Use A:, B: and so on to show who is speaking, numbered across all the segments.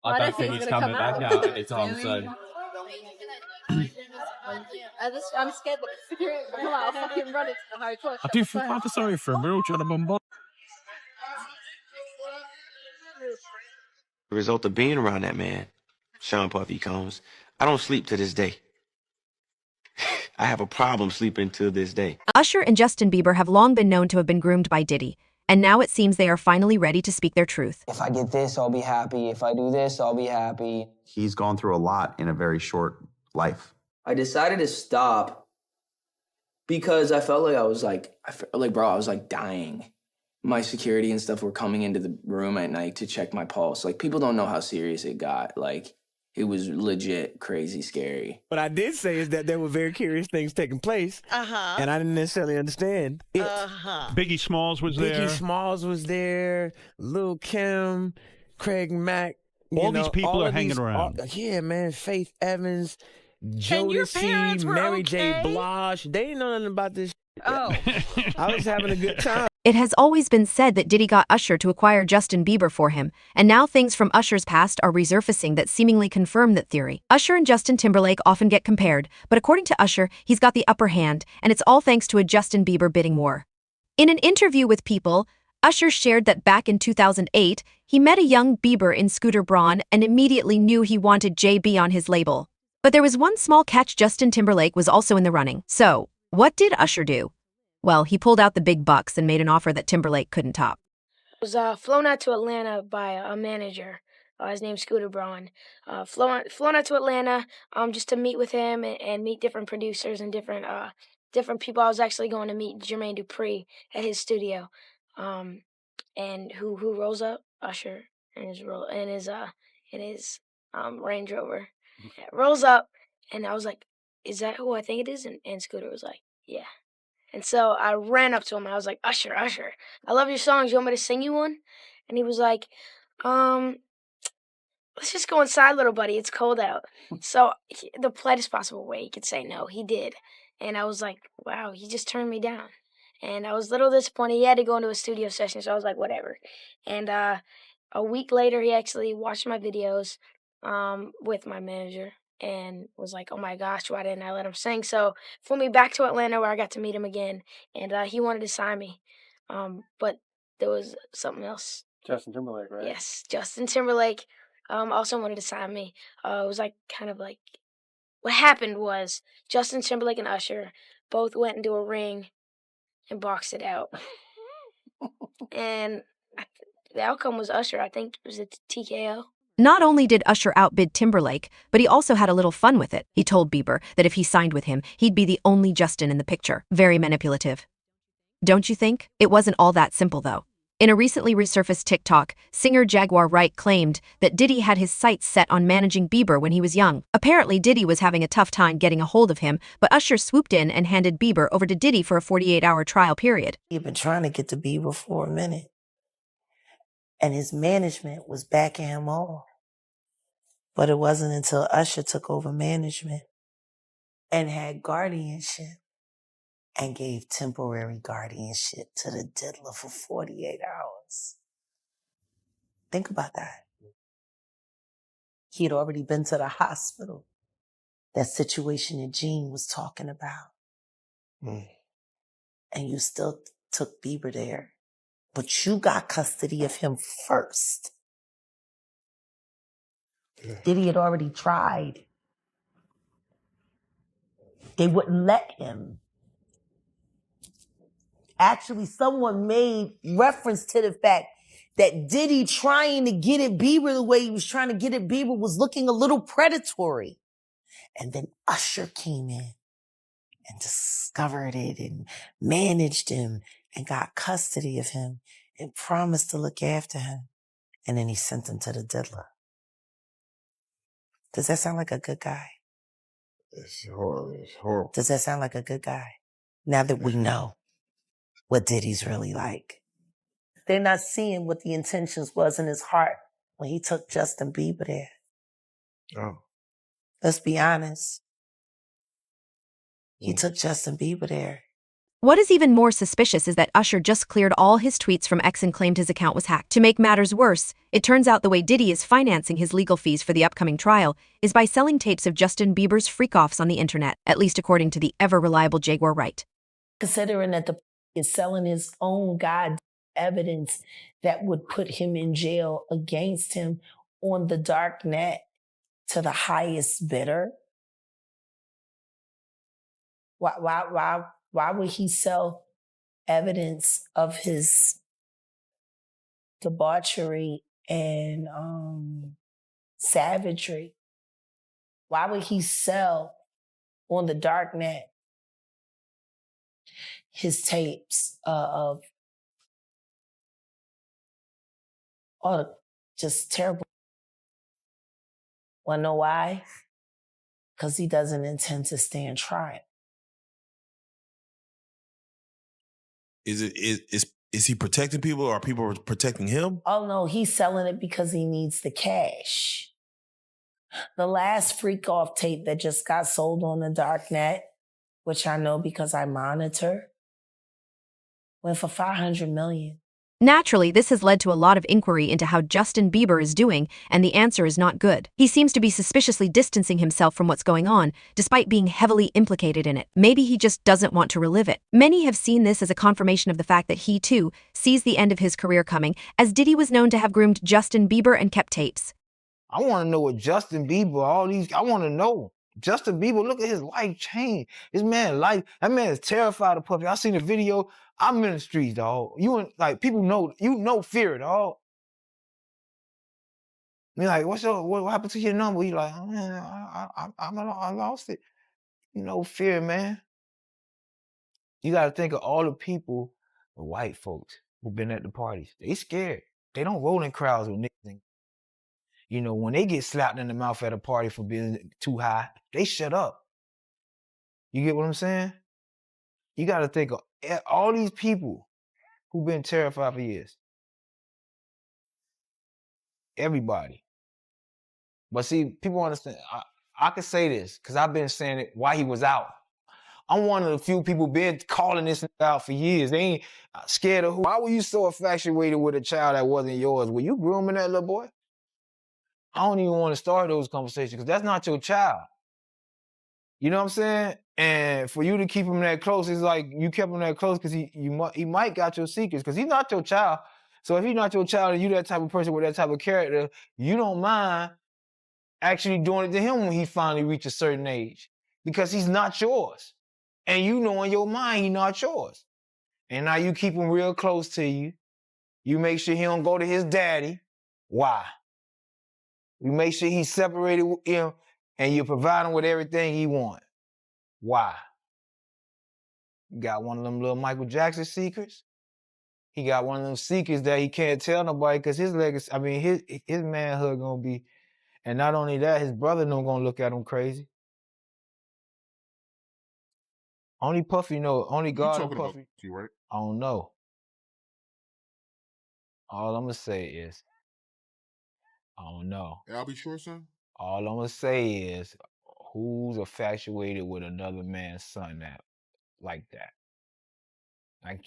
A: I don't think he's coming back out anytime soon.
B: I'm scared that security will come out. I'll fucking run into the hotel.
A: I do feel kind of sorry for him. We're all trying to bombard.
C: The result of being around that man, Sean Puffy Combs, I don't sleep to this day. I have a problem sleeping to this day.
D: Usher and Justin Bieber have long been known to have been groomed by Diddy, and now it seems they are finally ready to speak their truth.
E: If I get this, I'll be happy. If I do this, I'll be happy.
F: He's gone through a lot in a very short life.
E: I decided to stop because I felt like I was dying. My security and stuff were coming into the room at night to check my pulse. Like, people don't know how serious it got. Like, it was legit crazy scary.
G: What I did say is that there were very curious things taking place, and I didn't necessarily understand it.
H: Biggie Smalls was there.
G: Biggie Smalls was there. Lil' Kim, Craig Mack.
H: All these people are hanging around.
G: Yeah, man. Faith Evans, Jodeci, Mary J. Blige. They didn't know nothing about this.
B: Oh.
G: I was having a good time.
D: It has always been said that Diddy got Usher to acquire Justin Bieber for him, and now things from Usher's past are resurfacing that seemingly confirm that theory. Usher and Justin Timberlake often get compared, but according to Usher, he's got the upper hand, and it's all thanks to a Justin Bieber bidding war. In an interview with People, Usher shared that back in 2008, he met a young Bieber in Scooter Braun and immediately knew he wanted JB on his label. But there was one small catch: Justin Timberlake was also in the running. So, what did Usher do? Well, he pulled out the big bucks and made an offer that Timberlake couldn't top.
B: I was flown out to Atlanta by a manager. His name's Scooter Braun. Flown out to Atlanta just to meet with him and meet different producers and different people. I was actually going to meet Jermaine Dupri at his studio. And who rolls up? Usher in his Range Rover. Rolls up, and I was like, "Is that who I think it is?" And Scooter was like, "Yeah." And so I ran up to him and I was like, Usher, I love your songs. You want me to sing you one? And he was like, let's just go inside, little buddy. It's cold out. So the politest possible way he could say no, he did. And I was like, wow, he just turned me down. And I was a little disappointed. He had to go into a studio session, so I was like, whatever. And a week later, he actually watched my videos with my manager. And was like, oh my gosh, why didn't I let him sing? So flew me back to Atlanta where I got to meet him again. And he wanted to sign me. But there was something else.
A: Justin Timberlake, right?
B: Yes, Justin Timberlake also wanted to sign me. It was like kind of like, what happened was Justin Timberlake and Usher both went into a ring and boxed it out. And the outcome was Usher. I think it was a TKO.
D: Not only did Usher outbid Timberlake, but he also had a little fun with it. He told Bieber that if he signed with him, he'd be the only Justin in the picture. Very manipulative. Don't you think? It wasn't all that simple, though. In a recently resurfaced TikTok, singer Jaguar Wright claimed that Diddy had his sights set on managing Bieber when he was young. Apparently, Diddy was having a tough time getting a hold of him, but Usher swooped in and handed Bieber over to Diddy for a 48-hour trial period.
I: He'd been trying to get to Bieber for a minute, and his management was backing him off. But it wasn't until Usher took over management and had guardianship and gave temporary guardianship to the diddler for 48 hours. Think about that. He had already been to the hospital. That situation that Gene was talking about. And you still took Bieber there. But you got custody of him first. Diddy had already tried. They wouldn't let him. Actually, someone made reference to the fact that Diddy trying to get at Bieber the way he was trying to get at Bieber was looking a little predatory. And then Usher came in and discovered it and managed him and got custody of him and promised to look after him. And then he sent him to the diddler. Does that sound like a good guy?
F: It's horrible.
I: Does that sound like a good guy? Now that we know what Diddy's really like. They're not seeing what the intentions was in his heart when he took Justin Bieber there.
F: Oh.
I: Let's be honest. He took Justin Bieber there
D: What is even more suspicious is that Usher just cleared all his tweets from X and claimed his account was hacked. To make matters worse, it turns out the way Diddy is financing his legal fees for the upcoming trial is by selling tapes of Justin Bieber's freak-offs on the internet, at least according to the ever-reliable Jaguar Wright.
I: Considering that the is selling his own god evidence that would put him in jail against him on the dark net to the highest bidder. Why would he sell evidence of his debauchery and savagery? Why would he sell on the dark net his tapes of all the just terrible? Wanna know why? Because he doesn't intend to stand trial.
J: Is he protecting people, or are people protecting him?
I: Oh no, he's selling it because he needs the cash. The last freak off tape that just got sold on the dark net, which I know because I monitor, went for $500 million.
D: Naturally, this has led to a lot of inquiry into how Justin Bieber is doing, and the answer is not good. He seems to be suspiciously distancing himself from what's going on, despite being heavily implicated in it. Maybe he just doesn't want to relive it. Many have seen this as a confirmation of the fact that he, too, sees the end of his career coming, as Diddy was known to have groomed Justin Bieber and kept tapes.
K: I want to know what Justin Bieber, I want to know. Justin Bieber, look at his life change. That man is terrified of puppy. I seen the video. I'm in the streets, dog. People know, fear, dog. Me like, what happened to your number? You like, oh, man, I lost it. Fear, man. You got to think of all the people, the white folks who've been at the parties. They scared. They don't roll in crowds with niggas. When they get slapped in the mouth at a party for being too high, they shut up. You get what I'm saying? You got to think of all these people who've been terrified for years. Everybody. But see, people understand. I can say this because I've been saying it while he was out. I'm one of the few people been calling this out for years. They ain't scared of who. Why were you so infatuated with a child that wasn't yours? Were you grooming that little boy? I don't even want to start those conversations because that's not your child. You know what I'm saying? And for you to keep him that close, it's like you kept him that close because he might got your secrets because he's not your child. So if he's not your child and you that type of person with that type of character, you don't mind actually doing it to him when he finally reaches a certain age because he's not yours. And you know in your mind he's not yours. And now you keep him real close to you. You make sure he don't go to his daddy. Why? You make sure he's separated with him and you provide him with everything he wants. Why? You got one of them little Michael Jackson secrets. He got one of them secrets that he can't tell nobody because his legacy, his manhood gonna be, and not only that, his brother don't gonna look at him crazy. Only Puffy know, only God and Puffy.
F: Right?
K: I don't know. All I'm gonna say is, I don't know.
F: I'll be sure, son.
K: All I'm gonna say is, who's infatuated with another man's son like that? Like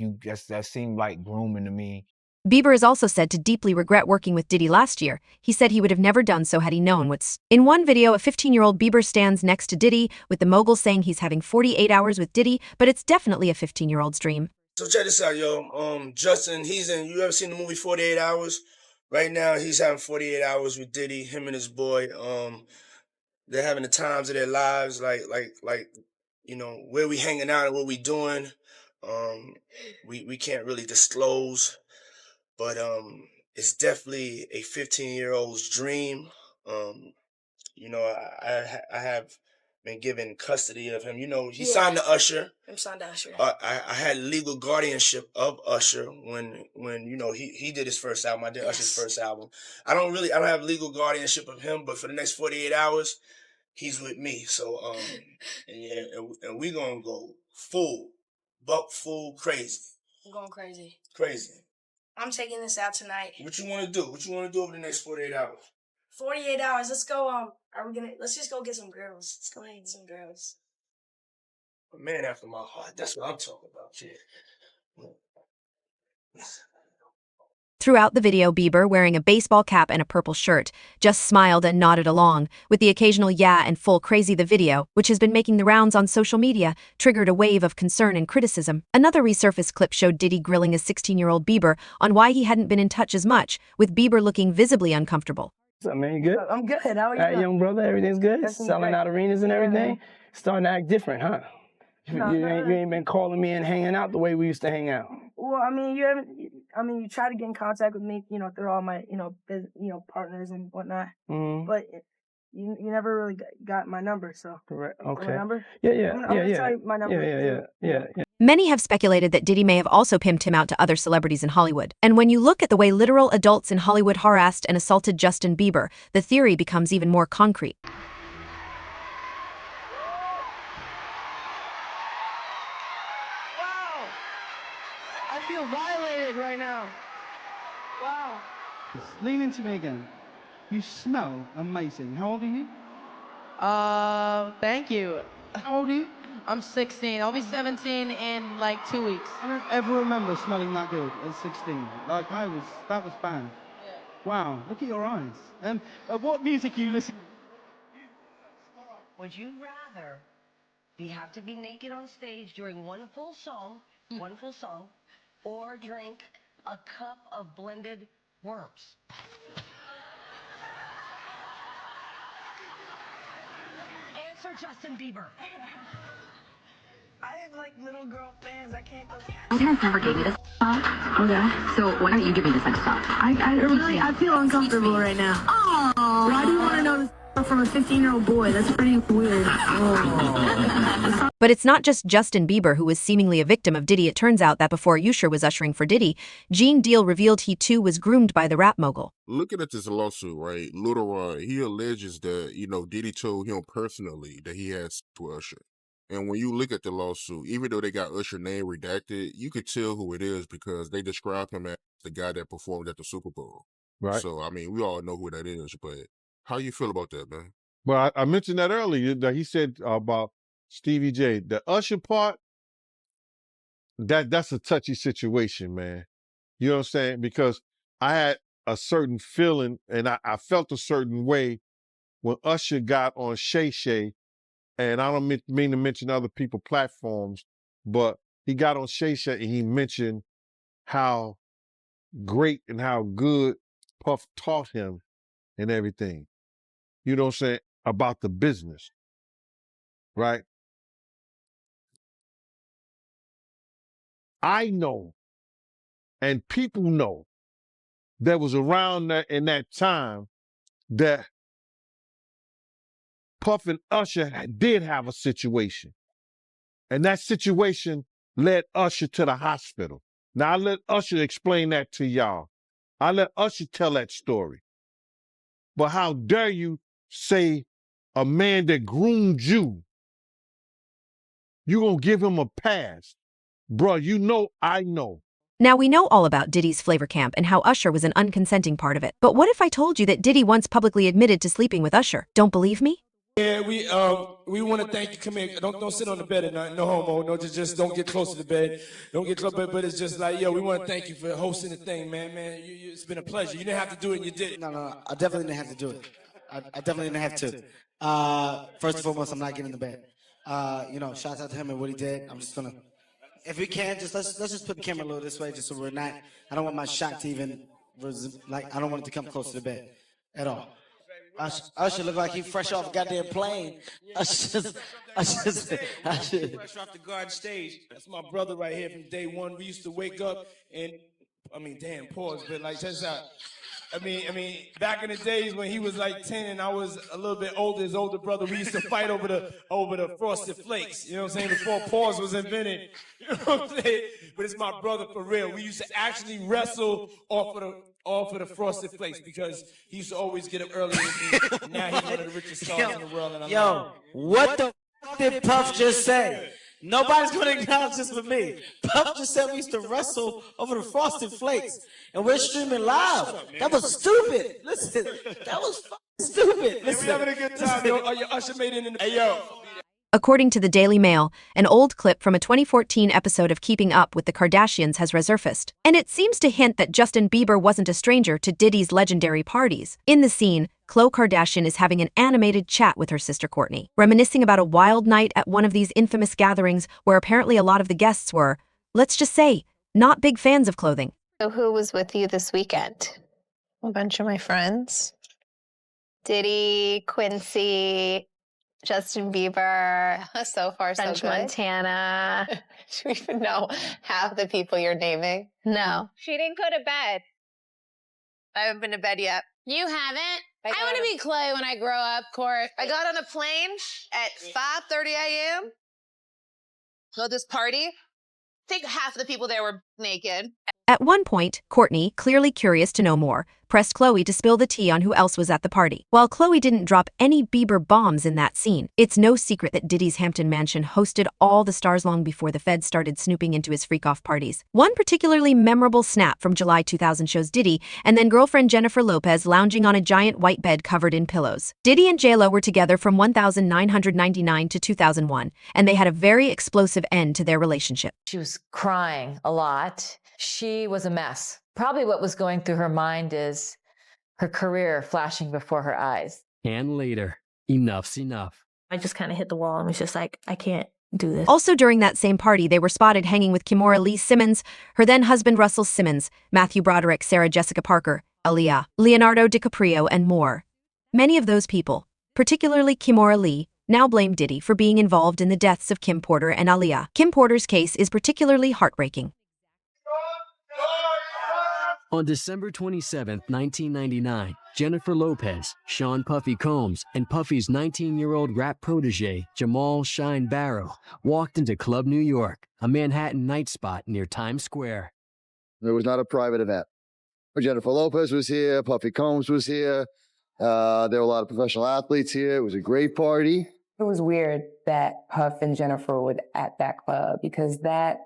K: that seemed like grooming to me.
D: Bieber is also said to deeply regret working with Diddy last year. He said he would have never done so had he known what's. In one video, a 15-year-old Bieber stands next to Diddy, with the mogul saying he's having 48 hours with Diddy, but it's definitely a 15-year-old's dream.
L: So check this out, yo. Justin, you ever seen the movie 48 Hours? Right now, he's having 48 hours with Diddy, him and his boy. They're having the times of their lives, like, where we hanging out and what we doing. We can't really disclose, but it's definitely a 15-year-old's dream. I have been given custody of him. He signed to Usher.
B: I'm signed to Usher.
L: I had legal guardianship of Usher when he did his first album. I did Usher's first album. I don't have legal guardianship of him, but for the next 48 hours, he's with me. So and we gonna go full crazy.
B: I'm going crazy.
L: Crazy.
B: I'm taking this out tonight.
L: What you wanna do? What you wanna do over the next 48 hours?
B: 48 hours. Let's go. Let's just go get some girls. Let's go hang with some girls.
L: A man after my heart. That's what I'm talking about, kid.
D: Throughout the video, Bieber, wearing a baseball cap and a purple shirt, just smiled and nodded along, with the occasional yeah and full crazy. The video, which has been making the rounds on social media, triggered a wave of concern and criticism. Another resurfaced clip showed Diddy grilling a 16-year-old Bieber on why he hadn't been in touch as much, with Bieber looking visibly uncomfortable.
M: What's up, man? You good?
N: I'm good. How are you?
M: Young brother, everything's good?
N: Everything's
M: Selling
N: great.
M: out arenas and everything?
N: Yeah.
M: Starting to act different, huh? You ain't been calling me and hanging out the way we used to hang out.
N: Well, I mean, you try to get in contact with me, through all my, partners and whatnot.
M: Mm-hmm.
N: But you never really got my number, so.
M: Correct. Okay.
N: My number?
M: Yeah.
N: I'm gonna tell you my number.
M: Yeah.
D: Many have speculated that Diddy may have also pimped him out to other celebrities in Hollywood. And when you look at the way literal adults in Hollywood harassed and assaulted Justin Bieber, the theory becomes even more concrete.
N: I feel violated right now. Wow.
M: Lean into me again. You smell amazing. How old are you?
O: Thank you.
M: How old are you?
O: I'm 16. I'll be 17 in like 2 weeks.
M: I don't ever remember smelling that good at 16. Like, that was bad.
O: Yeah.
M: Wow, look at your eyes. What music you listen to?
P: Would you rather have to be naked on stage during one full song, or drink a cup of blended worms? Answer Justin Bieber.
N: I have like little girl fans. I can't go.
Q: My parents never gave me this stuff. Okay. So why don't you give me this next stuff?
N: I feel uncomfortable right now.
Q: Oh.
N: Why do you want to know this stuff from a 15-year-old boy? That's pretty weird.
D: But it's not just Justin Bieber who was seemingly a victim of Diddy. It turns out that before Usher was ushering for Diddy, Gene Deal revealed he too was groomed by the rap mogul.
R: Looking at this lawsuit, right, Lil Ron, he alleges that, Diddy told him personally that he had sex with Usher. And when you look at the lawsuit, even though they got Usher name redacted, you could tell who it is because they describe him as the guy that performed at the Super Bowl.
F: Right.
R: So, I mean, we all know who that is, but how you feel about that, man?
F: Well, I mentioned that earlier, that he said about Stevie J. The Usher part, that's a touchy situation, man. You know what I'm saying? Because I had a certain feeling, and I felt a certain way when Usher got on Shay Shay, and I don't mean to mention other people's platforms, but he got on Shay Shay and he mentioned how great and how good Puff taught him and everything. You know what I'm saying? About the business, right? I know, and people know, that was around in that time that Puff and Usher did have a situation. And that situation led Usher to the hospital. Now, I let Usher explain that to y'all. I let Usher tell that story. But how dare you say a man that groomed you, you gonna give him a pass? Bruh, you know I know.
D: Now we know all about Diddy's flavor camp and how Usher was an unconsenting part of it. But what if I told you that Diddy once publicly admitted to sleeping with Usher? Don't believe me?
L: Yeah, we want to thank you. Come here. Don't sit on the bed at night. No homo. No, just don't get close to the bed. Don't get close. But it's just like, yo, we want to thank you for hosting the thing, man. It's been a pleasure. You didn't have to do it, and you did it.
S: No. I definitely didn't have to do it. I definitely didn't have to. First and foremost, I'm not getting in the bed. Shouts out to him and what he did. I'm just gonna, if we can, let's just put the camera a little this way, just so we're not. I don't want my shot to even I don't want it to come close to the bed at all. Usher look like he fresh off a goddamn plane. Usher.
L: Fresh off the garden stage. That's my brother right here from day one. We used to wake up and, damn, pause, but like, check this out. Back in the days when he was like 10 and I was a little bit older, his older brother, we used to fight over the Frosted Flakes. You know what I'm saying? Before pause was invented. You know what I'm saying? But it's my brother for real. We used to actually wrestle off of the Frosted Flakes because he used to always get up early with me. Now he's one of the richest stars in the world. And
S: What the f did Puff just say? Nobody's going to acknowledge this with me. Puff just said we used to wrestle over the Frosted Flakes, and we're streaming live. That was stupid. Listen, that was fucking stupid.
L: Listen, we having a good time. Yo, Usher made it in the... Hey, yo.
D: According to the Daily Mail, an old clip from a 2014 episode of Keeping Up with the Kardashians has resurfaced, and it seems to hint that Justin Bieber wasn't a stranger to Diddy's legendary parties. In the scene, Khloe Kardashian is having an animated chat with her sister Kourtney, reminiscing about a wild night at one of these infamous gatherings where apparently a lot of the guests were, let's just say, not big fans of clothing.
T: So who was with you this weekend? A bunch of my friends. Diddy, Quincy, Justin Bieber. So far, French so good. Montana. Do you even know half the people you're naming? No. She didn't go to bed. I haven't been to bed yet. You haven't? I want to be Khloe when I grow up, Court. I got on a plane at 5:30 a.m. Go to this party. I think half the people there were naked.
D: At one point, Kourtney, clearly curious to know more, pressed Khloe to spill the tea on who else was at the party. While Khloe didn't drop any Bieber bombs in that scene, it's no secret that Diddy's Hampton mansion hosted all the stars long before the feds started snooping into his freak-off parties. One particularly memorable snap from July 2000 shows Diddy and then girlfriend Jennifer Lopez lounging on a giant white bed covered in pillows. Diddy and J.Lo were together from 1999 to 2001, and they had a very explosive end to their relationship.
U: She was crying a lot. She was a mess. Probably what was going through her mind is her career flashing before her eyes.
V: And later, enough's enough.
W: I just kind of hit the wall and was just like, I can't do this.
D: Also during that same party, they were spotted hanging with Kimora Lee Simmons, her then-husband Russell Simmons, Matthew Broderick, Sarah Jessica Parker, Aaliyah, Leonardo DiCaprio, and more. Many of those people, particularly Kimora Lee, now blame Diddy for being involved in the deaths of Kim Porter and Aaliyah. Kim Porter's case is particularly heartbreaking.
V: On December 27, 1999, Jennifer Lopez, Sean Puffy Combs, and Puffy's 19-year-old rap protege, Jamal Shine Barrow, walked into Club New York, a Manhattan night spot near Times Square.
X: It was not a private event. Jennifer Lopez was here, Puffy Combs was here, there were a lot of professional athletes here. It was a great party.
Y: It was weird that Puff and Jennifer were at that club because that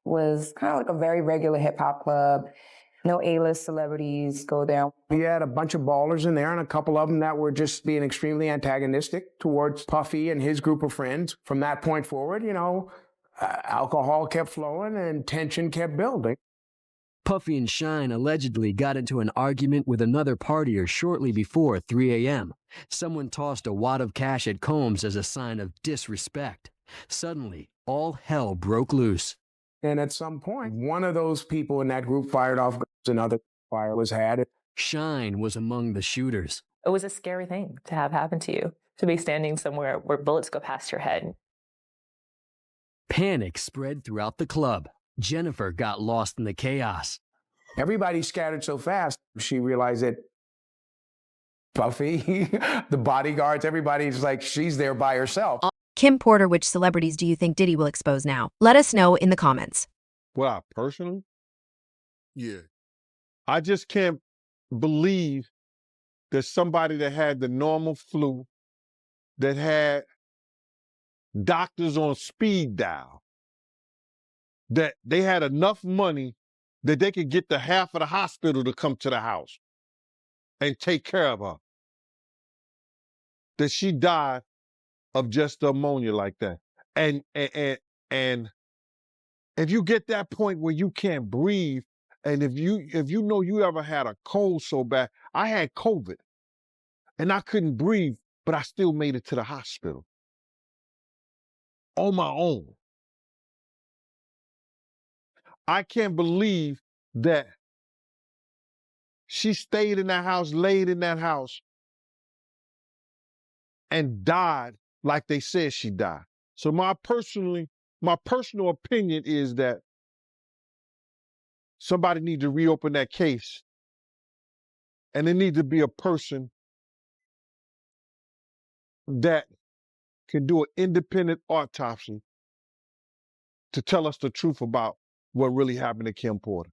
Y: was kind of like a very regular hip-hop club. No A-list celebrities go there.
Z: We had a bunch of ballers in there and a couple of them that were just being extremely antagonistic towards Puffy and his group of friends. From that point forward, alcohol kept flowing and tension kept building.
V: Puffy and Shine allegedly got into an argument with another partier shortly before 3 a.m. Someone tossed a wad of cash at Combs as a sign of disrespect. Suddenly, all hell broke loose.
Z: And at some point, one of those people in that group fired off guns, another fire was had.
V: Shine was among the shooters.
W: It was a scary thing to have happen to you, to be standing somewhere where bullets go past your head.
V: Panic spread throughout the club. Jennifer got lost in the chaos.
Z: Everybody scattered so fast, she realized that Puffy, the bodyguards, everybody's like, she's there by herself.
D: Kim Porter, which celebrities do you think Diddy will expose now? Let us know in the comments.
F: Well, personally?
R: Yeah.
F: I just can't believe that somebody that had the normal flu, that had doctors on speed dial, that they had enough money that they could get the half of the hospital to come to the house and take care of her, that she died of just ammonia like that. And if you get that point where you can't breathe, and if you know you ever had a cold so bad, I had COVID and I couldn't breathe, but I still made it to the hospital on my own. I can't believe that she stayed in that house, laid in that house, and died like they said she died. So my personal opinion is that somebody needs to reopen that case, and there needs to be a person that can do an independent autopsy to tell us the truth about what really happened to Kim Porter.